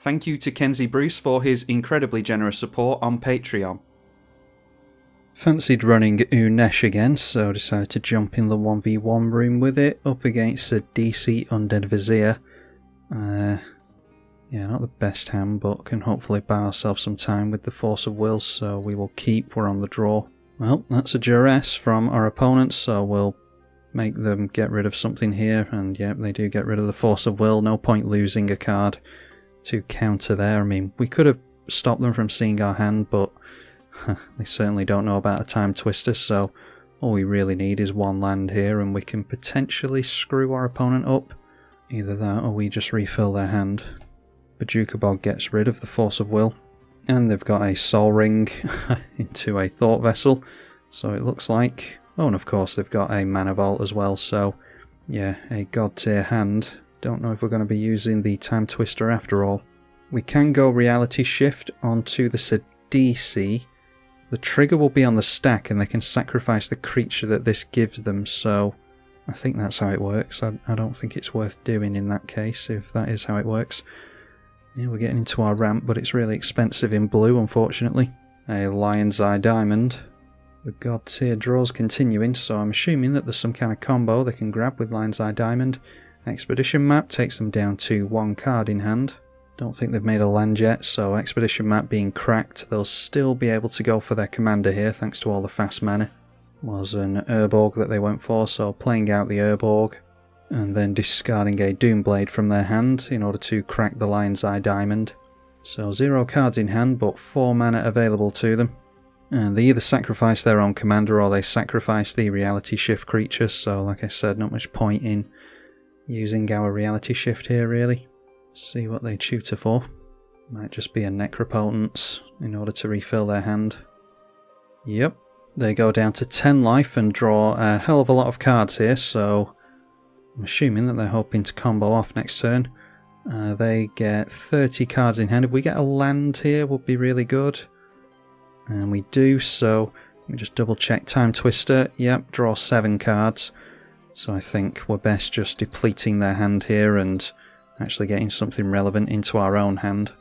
Thank you to Kenzie Bruce for his incredibly generous support on Patreon. Fancied running Unesh again, so decided to jump in the 1v1 room with it, up against Sidisi Undead Vizier. Yeah, not the best hand, but can hopefully buy ourselves some time with the Force of Will, so we will keep. We're on the draw. Well, that's a duress from our opponents, so we'll make them get rid of something here, and yep, they do get rid of the Force of Will. No point losing a card to counter there. I mean, we could have stopped them from seeing our hand, but they certainly don't know about a Time Twister, so all we really need is one land here, and we can potentially screw our opponent up. Either that, or we just refill their hand. Bajuka Bog gets rid of the Force of Will, and they've got a Soul Ring into a Thought Vessel, so it looks like... Oh, and of course they've got a Mana Vault as well, so yeah, a God tier hand. Don't know if we're going to be using the Time Twister after all. We can go Reality Shift onto the Sidisi. The trigger will be on the stack, and they can sacrifice the creature that this gives them, so I think that's how it works. I don't think it's worth doing in that case, if that is how it works. Yeah, we're getting into our ramp, but it's really expensive in blue, unfortunately. A Lion's Eye Diamond. The God tier draws continuing, so I'm assuming that there's some kind of combo they can grab with Lion's Eye Diamond. Expedition Map takes them down to one card in hand. Don't think they've made a land yet, so Expedition Map being cracked, they'll still be able to go for their commander here, thanks to all the fast mana. Was an Urborg that they went for, so playing out the Urborg, and then discarding a Doomblade from their hand in order to crack the Lion's Eye Diamond. So 0 cards in hand, but 4 mana available to them. And they either sacrifice their own commander or they sacrifice the Reality Shift creature, so like I said, not much point in using our Reality Shift here really. See what they tutor for. Might just be a Necropotence in order to refill their hand. Yep, they go down to 10 life and draw a hell of a lot of cards here, so I'm assuming that they're hoping to combo off next turn. They get 30 cards in hand. If we get a land here, would be really good. And we do, so let me just double check. Time Twister, yep, draw 7 cards. So I think we're best just depleting their hand here and actually getting something relevant into our own hand.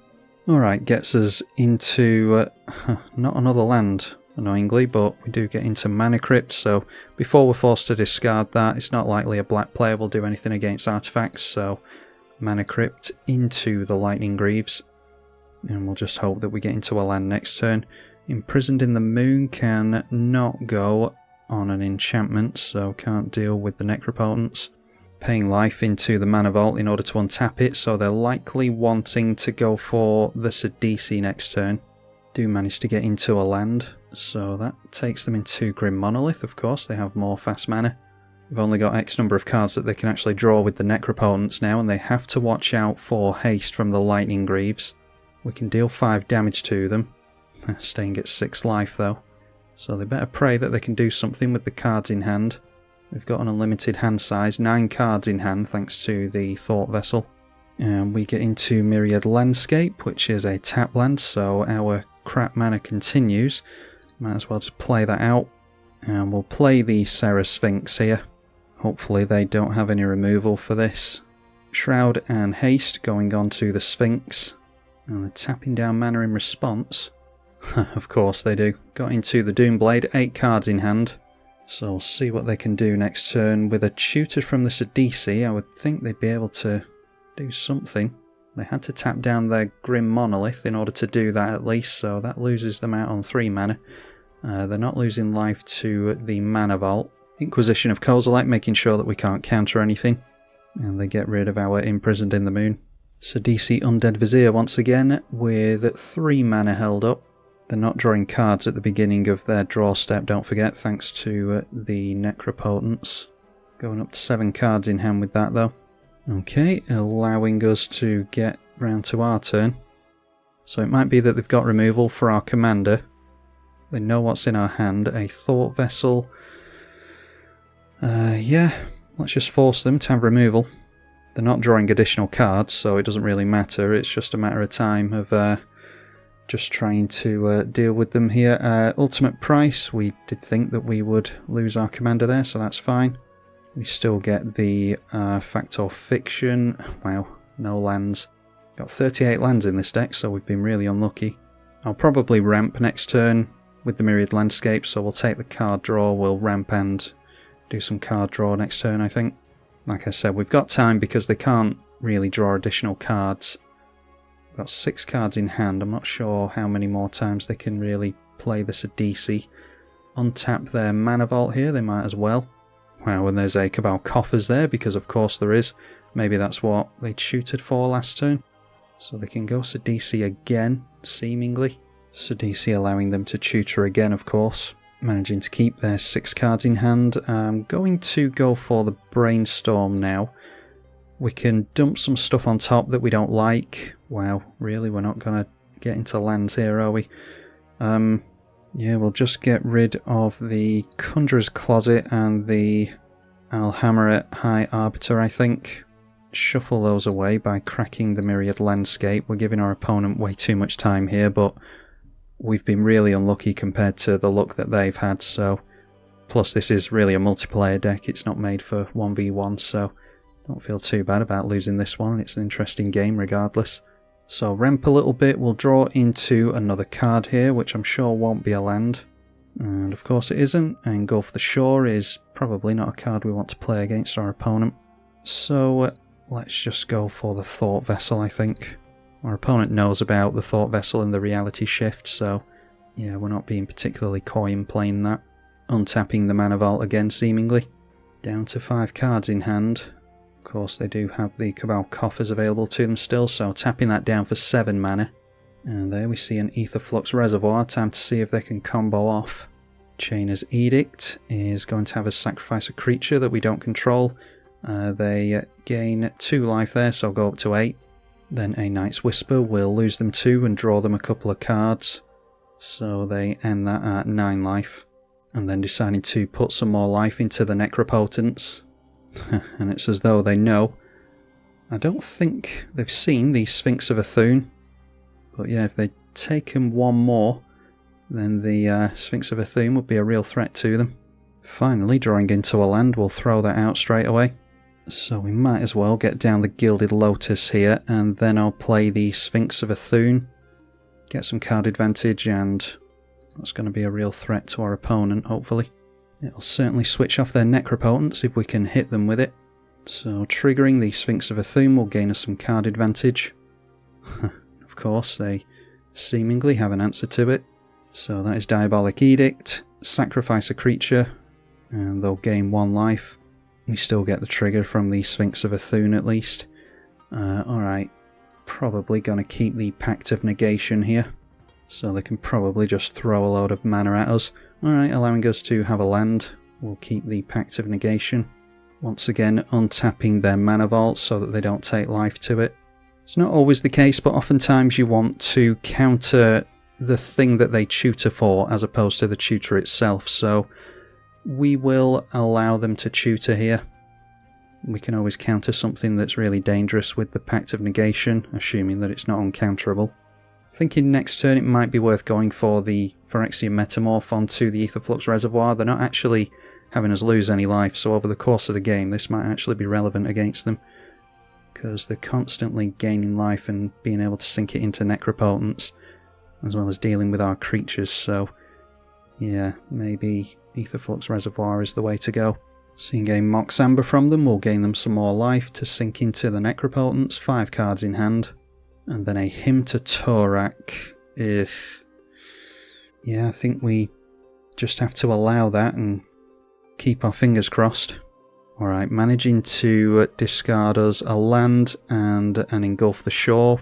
Alright, gets us into not another land, annoyingly, but we do get into Mana Crypt, so before we're forced to discard that, it's not likely a black player will do anything against artifacts, so Mana Crypt into the Lightning Greaves. And we'll just hope that we get into a land next turn. Imprisoned in the Moon can not go on an enchantment, so can't deal with the Necropotence. Paying life into the Mana Vault in order to untap it, so they're likely wanting to go for the Sidisi next turn. Do manage to get into a land, so that takes them into Grim Monolith, of course, they have more fast mana. They've only got X number of cards that they can actually draw with the Necropotence now, and they have to watch out for haste from the Lightning Greaves. We can deal 5 damage to them, staying at 6 life though, so they better pray that they can do something with the cards in hand. We've got an unlimited hand size, 9 cards in hand thanks to the Thought Vessel. And we get into Myriad Landscape, which is a tap land, so our crap mana continues. Might as well just play that out. And we'll play the Serra Sphinx here. Hopefully they don't have any removal for this. Shroud and Haste going on to the Sphinx. And they're tapping down mana in response. Of course they do. Got into the Doomblade, 8 cards in hand. So we'll see what they can do next turn. With a tutor from the Sidisi, I would think they'd be able to do something. They had to tap down their Grim Monolith in order to do that at least, so that loses them out on 3 mana. They're not losing life to the Mana Vault. Inquisition of Kozilek, making sure that we can't counter anything. And they get rid of our Imprisoned in the Moon. Sidisi Undead Vizier once again, with 3 mana held up. They're not drawing cards at the beginning of their draw step, don't forget, thanks to the Necropotence. Going up to 7 cards in hand with that though. Okay, allowing us to get round to our turn. So it might be that they've got removal for our commander. They know what's in our hand, a Thought Vessel. Yeah, let's just force them to have removal. They're not drawing additional cards, so it doesn't really matter, it's just a matter of time of just trying to deal with them here. Ultimate price, we did think that we would lose our commander there, so that's fine. We still get the Fact or Fiction. Wow, no lands. Got 38 lands in this deck, so we've been really unlucky. I'll probably ramp next turn with the Myriad Landscape, so we'll take the card draw, we'll ramp and do some card draw next turn, I think. Like I said, we've got time because they can't really draw additional cards. We've got 6 cards in hand. I'm not sure how many more times they can really play the Sidisi. Untap their Mana Vault here, they might as well. Wow, and there's a Cabal Coffers there, because of course there is. Maybe that's what they tutored for last turn. So they can go Sidisi again, seemingly. Sidisi allowing them to tutor again, of course. Managing to keep their 6 cards in hand. I'm going to go for the Brainstorm now. We can dump some stuff on top that we don't like. Wow, really? We're not going to get into lands here, are we? Yeah, we'll just get rid of the Conjurer's Closet and the Alhammer High Arbiter, I think. Shuffle those away by cracking the Myriad Landscape. We're giving our opponent way too much time here, but we've been really unlucky compared to the luck that they've had, so... Plus this is really a multiplayer deck, it's not made for 1v1, so don't feel too bad about losing this one. It's an interesting game regardless. So ramp a little bit, we'll draw into another card here, which I'm sure won't be a land. And of course it isn't, and Engulf the Shore is probably not a card we want to play against our opponent. So let's just go for the Thought Vessel, I think. Our opponent knows about the Thought Vessel and the Reality Shift, so yeah, we're not being particularly coy in playing that. Untapping the Mana Vault again, seemingly. Down to 5 cards in hand. Of course, they do have the Cabal Coffers available to them still, so tapping that down for 7 mana. And there we see an Aetherflux Reservoir. Time to see if they can combo off. Chainer's Edict is going to have us sacrifice a creature that we don't control. They gain 2 life there, so go up to 8. Then a Night's Whisper will lose them 2 and draw them a couple of cards. So they end that at 9 life. And then deciding to put some more life into the Necropotence. And it's as though they know. I don't think they've seen the Sphinx of Athun. But yeah, if they'd taken one more, then the Sphinx of Athun would be a real threat to them. Finally, drawing into a land, we'll throw that out straight away. So we might as well get down the Gilded Lotus here, and then I'll play the Sphinx of Athun. Get some card advantage, and that's going to be a real threat to our opponent, hopefully. It'll certainly switch off their Necropotence if we can hit them with it. So triggering the Sphinx of Athun will gain us some card advantage. Of course, they seemingly have an answer to it. So that is Diabolic Edict, sacrifice a creature, and they'll gain 1 life. We still get the trigger from the Sphinx of Athun at least. Alright, probably going to keep the Pact of Negation here. So they can probably just throw a load of mana at us. Alright, allowing us to have a land. We'll keep the Pact of Negation. Once again, untapping their Mana Vault so that they don't take life to it. It's not always the case, but oftentimes you want to counter the thing that they tutor for as opposed to the tutor itself, so we will allow them to tutor here. We can always counter something that's really dangerous with the Pact of Negation, assuming that it's not uncounterable. Thinking next turn it might be worth going for the Phyrexian Metamorph onto the Aetherflux Reservoir. They're not actually having us lose any life, so over the course of the game this might actually be relevant against them, because they're constantly gaining life and being able to sink it into Necropotence, as well as dealing with our creatures, so yeah, maybe Aetherflux Reservoir is the way to go. Seeing a Mox Amber from them will gain them some more life to sink into the Necropotence, 5 cards in hand. And then a Hymn to Torak. Yeah, I think we just have to allow that and keep our fingers crossed. Alright, managing to discard us a land and an Engulf the Shore.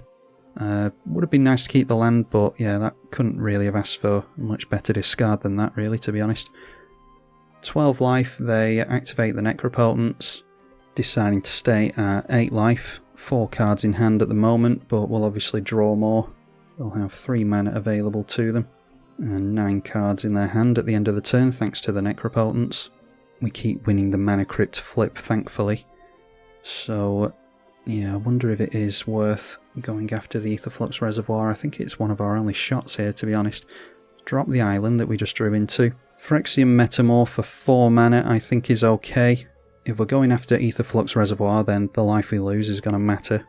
Would have been nice to keep the land, but yeah, that couldn't really have asked for a much better discard than that, really, to be honest. 12 life, they activate the Necropotence, deciding to stay at 8 life. 4 cards in hand at the moment, but we'll obviously draw more. They'll have 3 mana available to them, and 9 cards in their hand at the end of the turn, thanks to the Necropotence. We keep winning the Mana Crypt flip, thankfully. So, yeah, I wonder if it is worth going after the Aetherflux Reservoir. I think it's one of our only shots here, to be honest. Drop the island that we just drew into. Phyrexian Metamorph for 4 mana I think is okay. If we're going after Aetherflux Reservoir, then the life we lose is going to matter.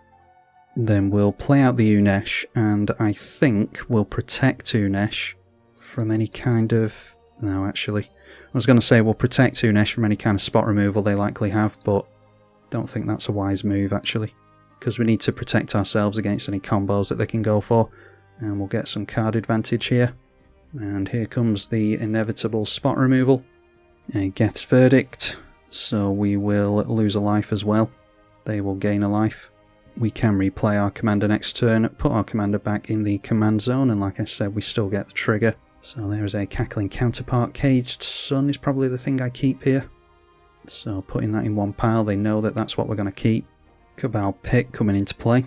Then we'll play out the Unesh, and I think we'll protect Unesh from any kind of... No, actually. I was going to say we'll protect Unesh from any kind of spot removal they likely have, but don't think that's a wise move, actually. Because we need to protect ourselves against any combos that they can go for. And we'll get some card advantage here. And here comes the inevitable spot removal. A Get Verdict. So we will lose a life as well. They will gain a life. We can replay our commander next turn, put our commander back in the command zone, and like I said, we still get the trigger. So there is a Cackling Counterpart. Caged Sun is probably the thing I keep here. So putting that in one pile, they know that that's what we're going to keep. Cabal Pit coming into play.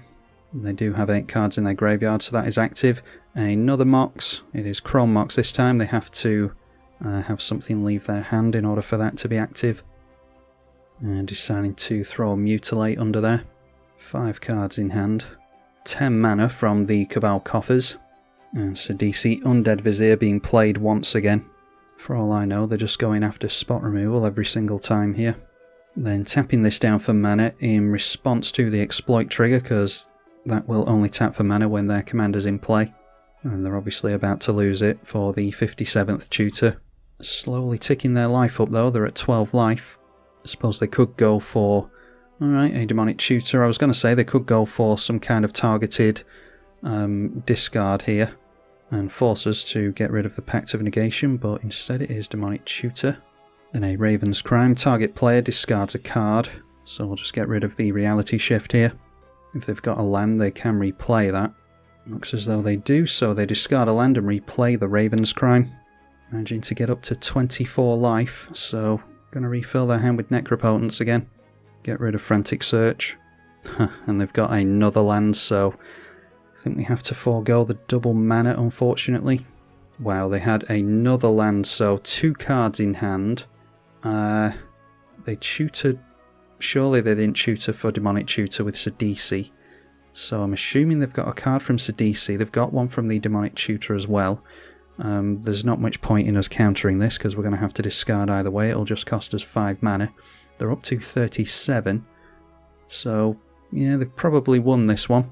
They do have 8 cards in their graveyard, so that is active. Another Mox. It is Chrome Mox this time. They have to have something leave their hand in order for that to be active. And deciding to throw a Mutilate under there. 5 cards in hand. 10 mana from the Cabal coffers. And Sidisi Undead Vizier being played once again. For all I know, they're just going after spot removal every single time here. Then tapping this down for mana in response to the exploit trigger, because that will only tap for mana when their commander's in play. And they're obviously about to lose it for the 57th tutor. Slowly ticking their life up though, they're at 12 life. I suppose they could go for... Alright, a Demonic Tutor. I was going to say they could go for some kind of targeted discard here and force us to get rid of the Pact of Negation, but instead it is Demonic Tutor. Then a Raven's Crime. Target player discards a card, so we'll just get rid of the Reality Shift here. If they've got a land, they can replay that. Looks as though they do, so they discard a land and replay the Raven's Crime. Managing to get up to 24 life, so going to refill their hand with Necropotence again. Get rid of Frantic Search. And they've got another land, so I think we have to forego the double mana, unfortunately. Wow, they had another land, so 2 cards in hand. They tutored... Surely they didn't tutor for Demonic Tutor with Sidisi. So I'm assuming they've got a card from Sidisi. They've got one from the Demonic Tutor as well. There's not much point in us countering this, because we're going to have to discard either way. It'll just cost us 5 mana. They're up to 37. So, yeah, they've probably won this one.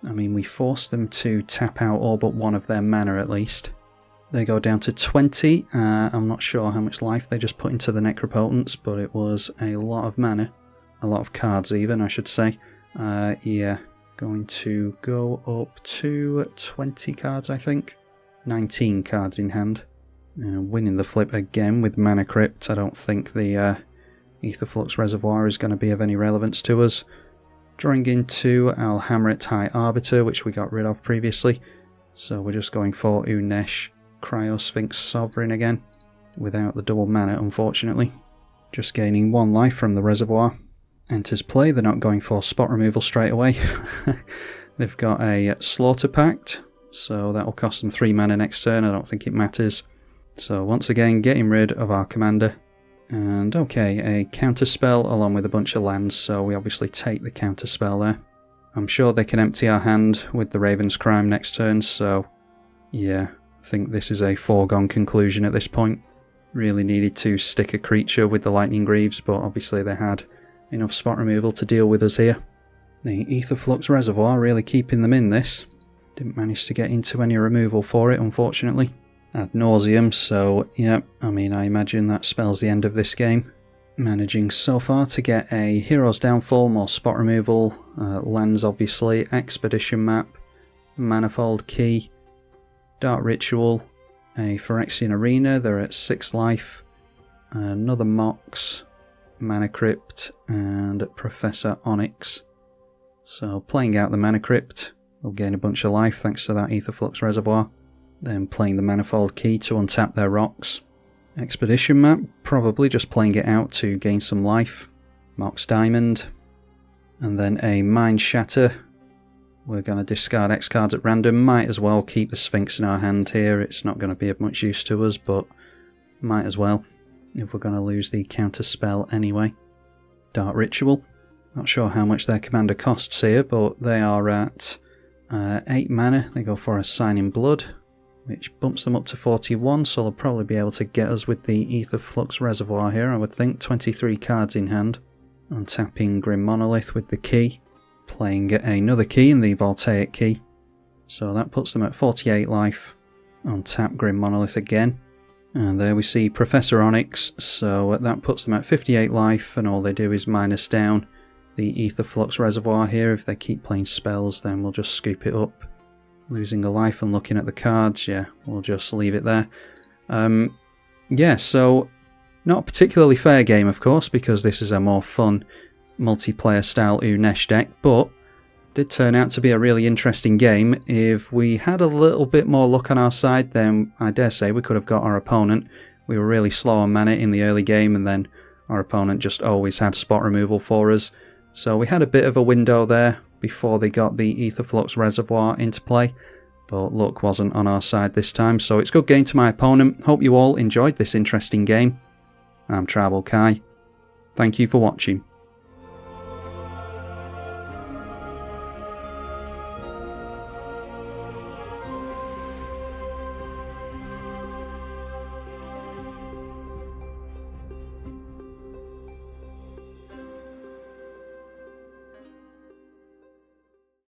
I mean, we forced them to tap out all but one of their mana at least. They go down to 20. I'm not sure how much life they just put into the Necropotence, but it was a lot of mana. A lot of cards even, I should say. Yeah, going to go up to 20 cards, I think. 19 cards in hand. Winning the flip again with Mana Crypt. I don't think the Aetherflux Reservoir is going to be of any relevance to us. Drawing into Alhamrit High Arbiter, which we got rid of previously. So we're just going for Unesh Cryosphinx Sovereign again, without the double mana, unfortunately. Just gaining 1 life from the Reservoir. Enters play. They're not going for spot removal straight away. They've got a Slaughter Pact, so that will cost them 3 mana next turn. I don't think it matters. So once again, getting rid of our commander. And okay, a counterspell along with a bunch of lands, so we obviously take the counterspell there. I'm sure they can empty our hand with the Raven's Crime next turn, so yeah, I think this is a foregone conclusion at this point. Really needed to stick a creature with the Lightning Greaves, but obviously they had enough spot removal to deal with us here. The Aetherflux Reservoir really keeping them in this. Didn't manage to get into any removal for it, unfortunately. Ad nauseum, so yeah, I mean, I imagine that spells the end of this game. Managing so far to get a Hero's Downfall, more spot removal, lands obviously, Expedition Map, Manifold Key, Dark Ritual, a Phyrexian Arena, they're at 6 life, another Mox, Mana Crypt, and Professor Onyx. So playing out the Mana Crypt, we'll gain a bunch of life thanks to that Aetherflux Reservoir. Then playing the Manifold Key to untap their rocks. Expedition Map, probably just playing it out to gain some life. Mox Diamond. And then a Mind Shatter. We're going to discard X cards at random. Might as well keep the Sphinx in our hand here. It's not going to be of much use to us, but might as well, if we're going to lose the counter spell anyway. Dark Ritual. Not sure how much their commander costs here, but they are at 8 mana. They go for a Sign in Blood, which bumps them up to 41, so they'll probably be able to get us with the Aetherflux Reservoir here, I would think. 23 cards in hand. Untapping Grim Monolith with the key. playing another key in the Voltaic key. So that puts them at 48 life on tap Grim Monolith again. And there we see Professor Onyx, so that puts them at 58 life, and all they do is minus down the Ether Flux Reservoir here. If they keep playing spells, then we'll just scoop it up. Losing a life and looking at the cards, yeah, we'll just leave it there. Yeah, so not a particularly fair game, of course, because this is a more fun multiplayer style Unesh deck, but did turn out to be a really interesting game. If we had a little bit more luck on our side, then I dare say we could have got our opponent. We were really slow on mana in the early game, and then our opponent just always had spot removal for us. So we had a bit of a window there before they got the Ether Flux Reservoir into play, but luck wasn't on our side this time, so it's good game to my opponent. Hope you all enjoyed this interesting game. I'm tribalkai. Thank you for watching.